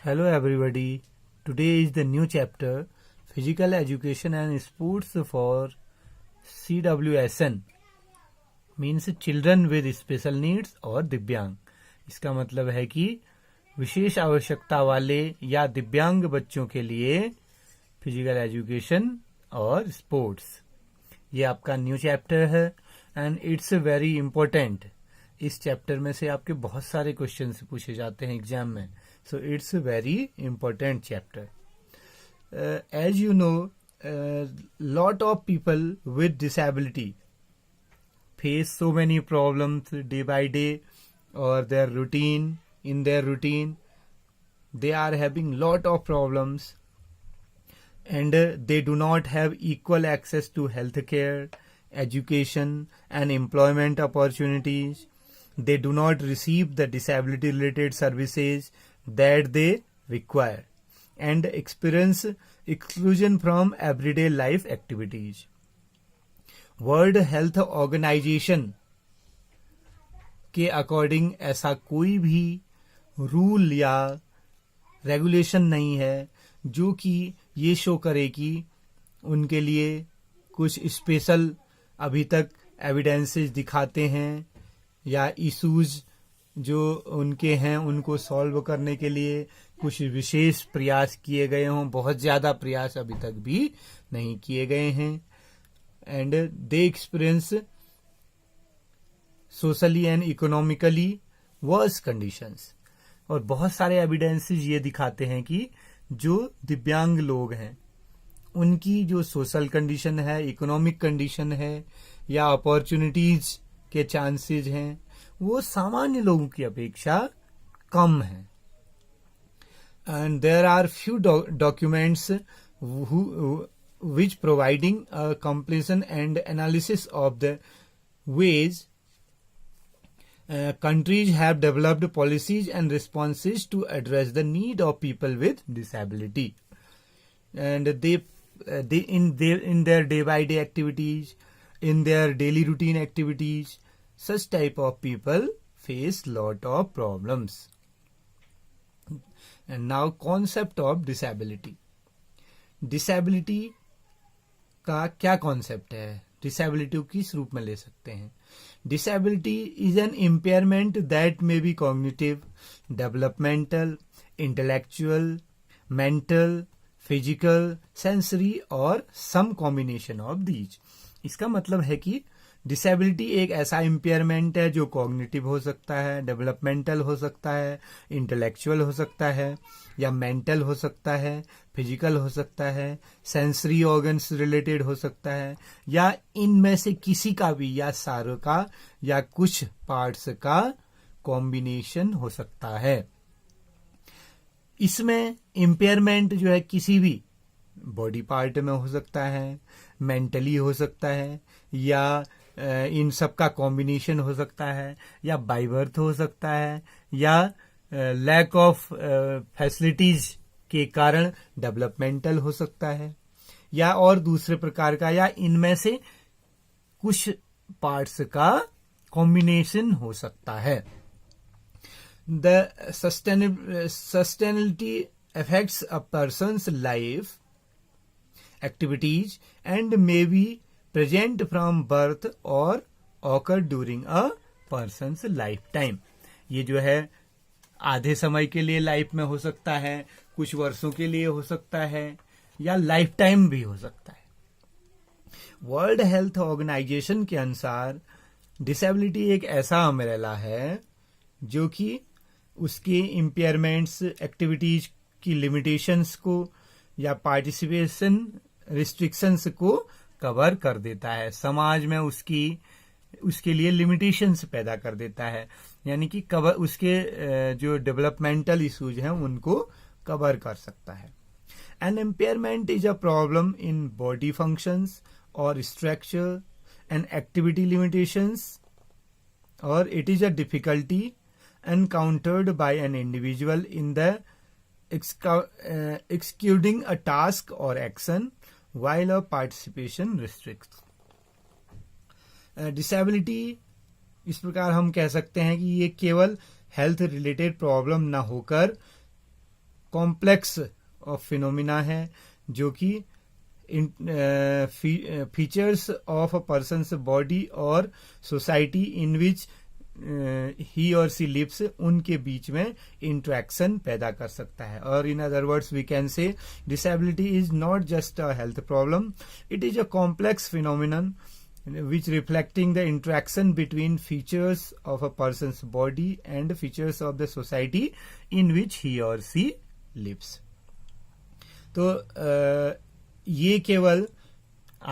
Hello everybody. Today is the new chapter Physical Education and Sports for CWSN means Children with Special Needs और दिव्यांग। इसका मतलब है कि विशेष आवश्यकता वाले या दिव्यांग बच्चों के लिए फिजिकल एजुकेशन और स्पोर्ट्स। ये आपका न्यू चैप्टर है एंड इट्स वेरी इम्पोर्टेंट। इस चैप्टर में से आपके बहुत सारे क्वेश्चंस पूछे जाते हैं एग्जाम में, so it's a very important chapter. As you know, lot of people with disability face so many problems day by day, or their routine. In their routine, they are having lot of problems, and they do not have equal access to healthcare, education, and employment opportunities. They do not receive the disability related services that they require and experience exclusion from everyday life activities. World health organization के according ऐसा कोई भी rule या regulation नहीं है जो कि ये शो करे कि उनके लिए कुछ स्पेशल अभी तक एविडेंसेस दिखाते हैं या इश्यूज जो उनके हैं उनको सॉल्व करने के लिए कुछ विशेष प्रयास किए गए हों। बहुत ज़्यादा प्रयास अभी तक भी नहीं किए गए हैं and they experience socially and economically worse conditions. और बहुत सारे एविडेंसेस ये दिखाते हैं कि जो दिव्यांग लोग हैं उनकी जो सोशल कंडीशन है, इकोनॉमिक कंडीशन है या अपॉर्चुनिटीज के चांसेस हैं वो सामान्य लोगों की अपेक्षा कम है। And there are few documents which providing a comparison and analysis of the ways countries have developed policies and responses to address the need of people with disability, and they in their day by day activities, in their daily routine activities, such type of people face lot of problems. And now concept of disability. Disability का क्या concept है, disability को किस रूप में ले सकते हैं। Disability is an impairment that may be cognitive, developmental, intellectual, mental, physical, sensory और सम कॉम्बिनेशन ऑफ दीज। इसका मतलब है कि डिसेबिलिटी एक ऐसा इम्पेयरमेंट है जो कॉग्निटिव हो सकता है, डेवलपमेंटल हो सकता है, इंटेलेक्चुअल हो सकता है या मेंटल हो सकता है, फिजिकल हो सकता है, सेंसरी ऑर्गन्स रिलेटेड हो सकता है या इनमें से किसी का भी या सारों का या कुछ पार्ट्स का कॉम्बिनेशन हो सकता है। इसमें इम्पेयरमेंट जो है किसी भी बॉडी पार्ट में हो सकता है, मेंटली हो सकता है या इन सब का कॉम्बिनेशन हो सकता है या बाय बर्थ हो सकता है या लैक ऑफ फैसिलिटीज के कारण डेवलपमेंटल हो सकता है या और दूसरे प्रकार का या इनमें से कुछ पार्ट्स का कॉम्बिनेशन हो सकता है। The sustainability affects a persons life activities and may be present from birth or occur during a person's lifetime. ये जो है आधे समय के लिए लाइफ में हो सकता है, कुछ वर्षों के लिए हो सकता है या लाइफ टाइम भी हो सकता है। वर्ल्ड हेल्थ ऑर्गेनाइजेशन के अनुसार डिसेबिलिटी एक ऐसा अम्ब्रेला है जो कि उसके इम्पेयरमेंट्स, एक्टिविटीज की लिमिटेशंस को या पार्टिसिपेशन रिस्ट्रिक्शंस को कवर कर देता है, समाज में उसके लिए लिमिटेशंस पैदा कर देता है, यानी कि कवर उसके जो डेवलपमेंटल इश्यूज हैं उनको कवर कर सकता है। An impairment is a problem in body functions और स्ट्रक्चर एंड एक्टिविटी लिमिटेशंस और it is a difficulty encountered by an individual in the executing a task or action while a participation restricts. Disability इस प्रकार हम कह सकते हैं कि ये केवल हेल्थ रिलेटेड प्रॉब्लम ना होकर कॉम्प्लेक्स ऑफ फिनोमिना है, जो कि features of a persons body और सोसाइटी इन विच ही और सी लिव्स, उनके बीच में इंट्रैक्शन पैदा कर सकता है. और in other words we can say disability is not just a health problem, it is a complex phenomenon which reflecting the interaction between features of a person's body and features of the society in which he or she lives. तो ये केवल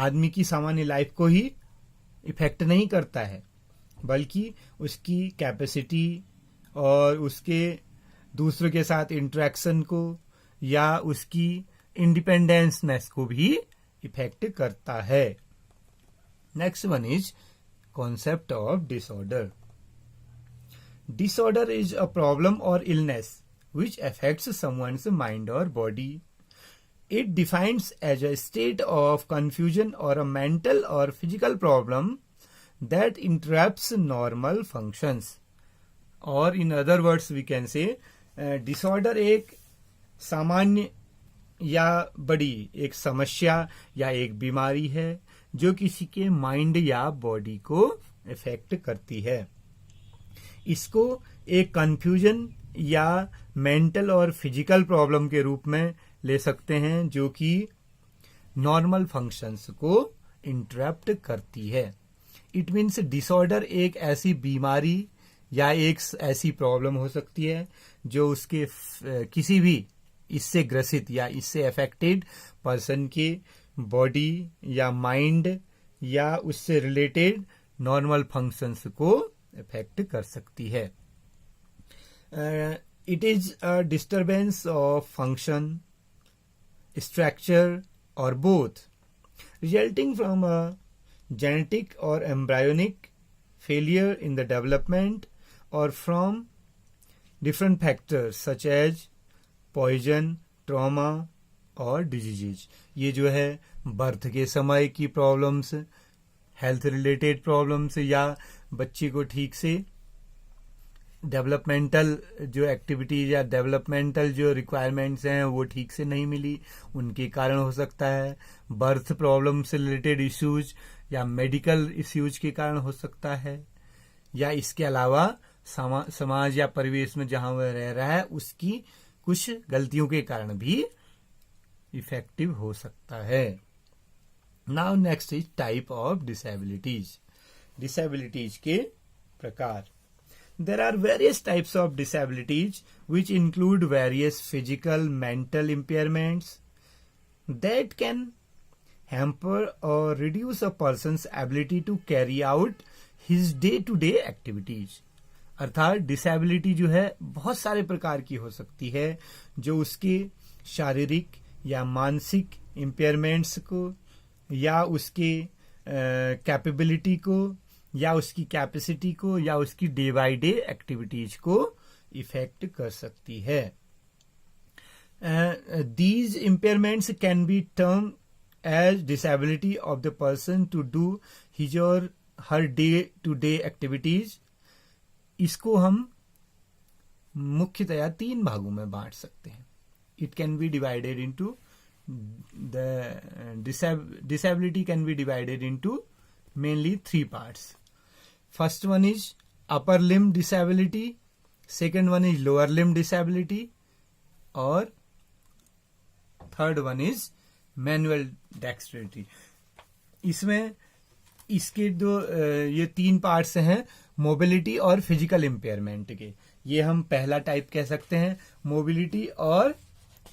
आदमी की सामान्य life को ही effect नहीं करता है, बल्कि उसकी कैपेसिटी और उसके दूसरों के साथ इंटरेक्शन को या उसकी इंडिपेंडेंसनेस को भी इफेक्ट करता है. Next one is concept of disorder. Disorder is a problem or illness which affects someone's mind or body. It defines as a state of confusion or a mental or physical problem that interrupts normal functions. Or in other words we can say disorder एक सामान्य या बड़ी एक समस्या या एक बीमारी है जो किसी के माइंड या बॉडी को इफेक्ट करती है. इसको एक कंफ्यूजन या मेंटल और फिजिकल प्रॉब्लम के रूप में ले सकते हैं, जो कि नॉर्मल फंक्शंस को इंटरप्ट करती है. इट मीन्स डिसऑर्डर एक ऐसी बीमारी या एक ऐसी प्रॉब्लम हो सकती है जो उसके किसी भी इससे ग्रसित या इससे अफेक्टेड पर्सन के बॉडी या माइंड या उससे रिलेटेड नॉर्मल फंक्शंस को इफेक्ट कर सकती है. It is a disturbance of function, structure और both, resulting from a genetic और embryonic failure in the development और from different factors such as poison, trauma और डिजीजेज. ये जो है बर्थ के समय की प्रॉब्लम्स, हेल्थ रिलेटेड प्रॉब्लम्स, या बच्चे को ठीक से डेवलपमेंटल जो एक्टिविटीज या डेवलपमेंटल जो रिक्वायरमेंट्स हैं वो ठीक से नहीं मिली, उनके कारण हो सकता है. बर्थ प्रॉब्लम से रिलेटेड इश्यूज या मेडिकल इश्यूज के कारण हो सकता है, या इसके अलावा समाज या परिवेश में जहां वह रह रहा है उसकी कुछ गलतियों के कारण भी इफेक्टिव हो सकता है. Now next is type of disabilities. Disabilities के प्रकार. There are various types of disabilities which include various physical mental impairments that can hamper और reduce a person's ability to carry out his day to day activities. अर्थात disability जो है बहुत सारे प्रकार की हो सकती है, जो उसके शारीरिक या मानसिक इम्पेयरमेंट्स को या उसके कैपेबिलिटी को या उसकी कैपेसिटी को या उसकी डे बाय डे एक्टिविटीज को इफेक्ट कर सकती है. These impairments can be term as disability of the person to do his or her day to day activities. इसको हम मुख्यतया 3 भागों में बांट सकते हैं. It can be divided into the disability can be divided into mainly 3 parts. First one is upper limb disability, second one is lower limb disability, और third one is manual dexterity. इसमें इसके ये 3 पार्ट्स हैं mobility और physical impairment के. ये हम पहला टाइप कह सकते हैं, मोबिलिटी और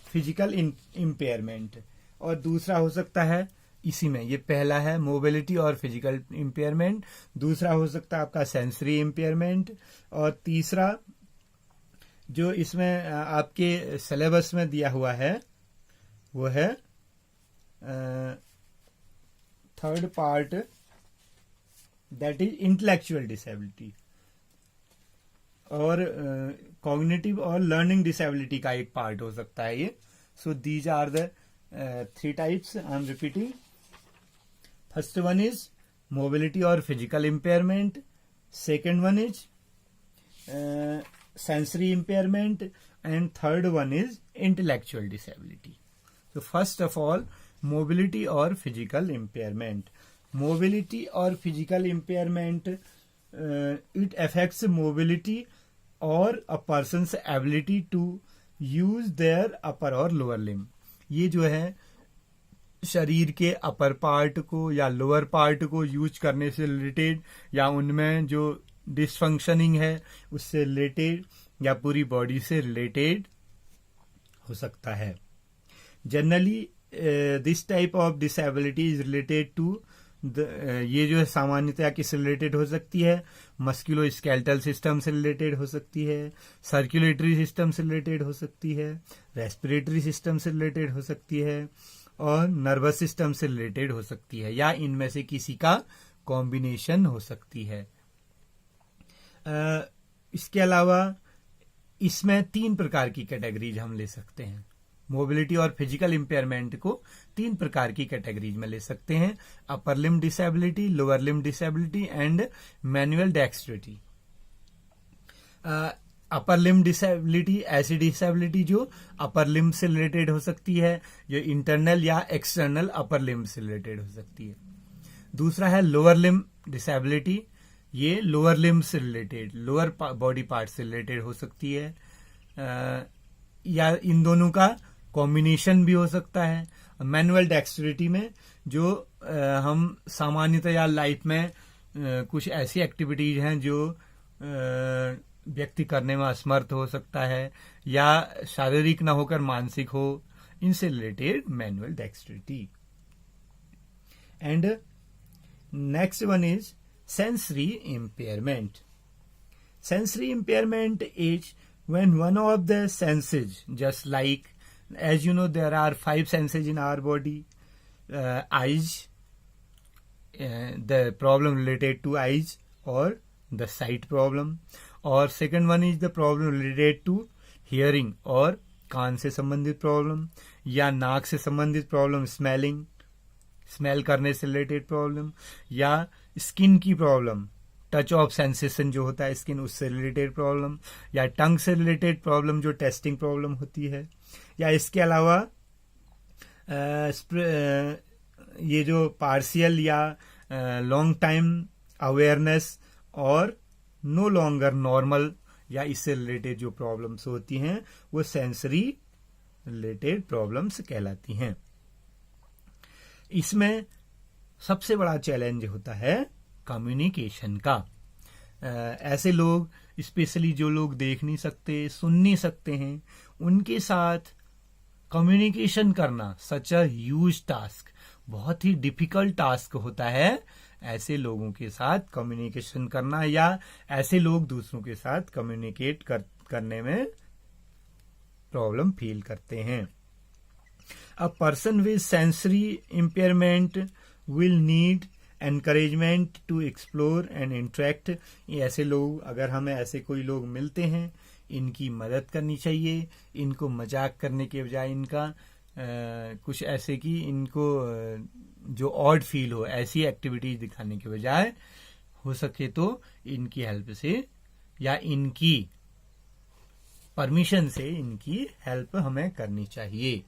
फिजिकल इम्पेयरमेंट. और दूसरा हो सकता है इसी में, ये पहला है मोबिलिटी और फिजिकल इम्पेयरमेंट, दूसरा हो सकता है आपका सेंसरी इम्पेयरमेंट, और तीसरा जो इसमें आपके सिलेबस में दिया हुआ है वो है third part, that is intellectual disability. और कॉग्निटिव और लर्निंग डिसेबिलिटी का एक पार्ट हो सकता है ये. So these are the 3 types. I am repeating. First one is mobility और physical impairment, second one is sensory impairment, and third one is intellectual disability. So first of all, mobility or physical impairment. Mobility or physical impairment, it affects mobility or a person's ability to use their upper or lower limb. ये जो है शरीर के upper part को या lower part को use करने से रिलेटेड, या उनमें जो डिसफंक्शनिंग है उससे रिलेटेड, या पूरी बॉडी से रिलेटेड हो सकता है. Generally this type of disability is related to ये जो है सामान्यतया किससे रिलेटेड हो सकती है, मस्कुलो स्केलेटल सिस्टम से रिलेटेड हो सकती है, सर्कुलेटरी सिस्टम से रिलेटेड हो सकती है, रेस्पिरेटरी सिस्टम से रिलेटेड हो सकती है, और नर्वस सिस्टम से रिलेटेड हो सकती है, या इनमें से किसी का कॉम्बिनेशन हो सकती है. इसके अलावा इसमें 3 प्रकार की कैटेगरीज हम ले सकते हैं. मोबिलिटी और फिजिकल इम्पेयरमेंट को 3 प्रकार की कैटेगरीज में ले सकते हैं: upper limb disability, lower limb disability and manual dexterity. Upper limb disability ऐसी डिसेबिलिटी जो अपर लिम्ब से रिलेटेड हो सकती है, जो इंटरनल या एक्सटर्नल अपर लिम्ब से रिलेटेड हो सकती है. दूसरा है लोअर लिम्ब डिसेबिलिटी. ये लोअर लिम्ब से रिलेटेड, लोअर बॉडी पार्ट से रिलेटेड हो सकती है, या इन दोनों का कॉम्बिनेशन भी हो सकता है. मैनुअल डेक्स्ट्रिटी में जो हम सामान्यतया लाइफ में कुछ ऐसी एक्टिविटीज हैं जो व्यक्ति करने में असमर्थ हो सकता है, या शारीरिक ना होकर मानसिक हो, इनसे related manual dexterity. And next one is sensory impairment. Sensory impairment is when one of the senses, just like, as you know, there are 5 senses in our body. Eyes, the problem related to eyes or the sight problem, or second one is the problem related to hearing और कान से संबंधित problem, या नाक से संबंधित problem, smell करने से related problem, या स्किन की प्रॉब्लम, टच ऑफ सेंसेशन जो होता है स्किन, उससे रिलेटेड प्रॉब्लम, या टंग से रिलेटेड प्रॉब्लम जो टेस्टिंग प्रॉब्लम होती है, या इसके अलावा ये जो पार्शियल या लॉन्ग टाइम अवेयरनेस और नो लॉन्गर नॉर्मल, या इससे रिलेटेड जो प्रॉब्लम्स होती हैं वो सेंसरी रिलेटेड प्रॉब्लम्स कहलाती हैं. इसमें सबसे बड़ा चैलेंज होता है कम्युनिकेशन का. ऐसे लोग, स्पेशली जो लोग देख नहीं सकते, सुन नहीं सकते हैं, उनके साथ कम्युनिकेशन करना सच अ ह्यूज टास्क, बहुत ही डिफिकल्ट टास्क होता है. ऐसे लोगों के साथ कम्युनिकेशन करना, या ऐसे लोग दूसरों के साथ कम्युनिकेट करने में प्रॉब्लम फील करते हैं. A person with sensory impairment will need encouragement to explore and interact. ऐसे लोग, अगर हमें ऐसे कोई लोग मिलते हैं, इनकी मदद करनी चाहिए. इनको मजाक करने के बजाय इनका कुछ ऐसे कि इनको जो ऑड फील हो, ऐसी एक्टिविटीज दिखाने के बजाय हो सके तो इनकी हेल्प से या इनकी परमिशन से इनकी हेल्प हमें करनी चाहिए.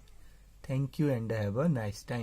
Thank you and have a nice time.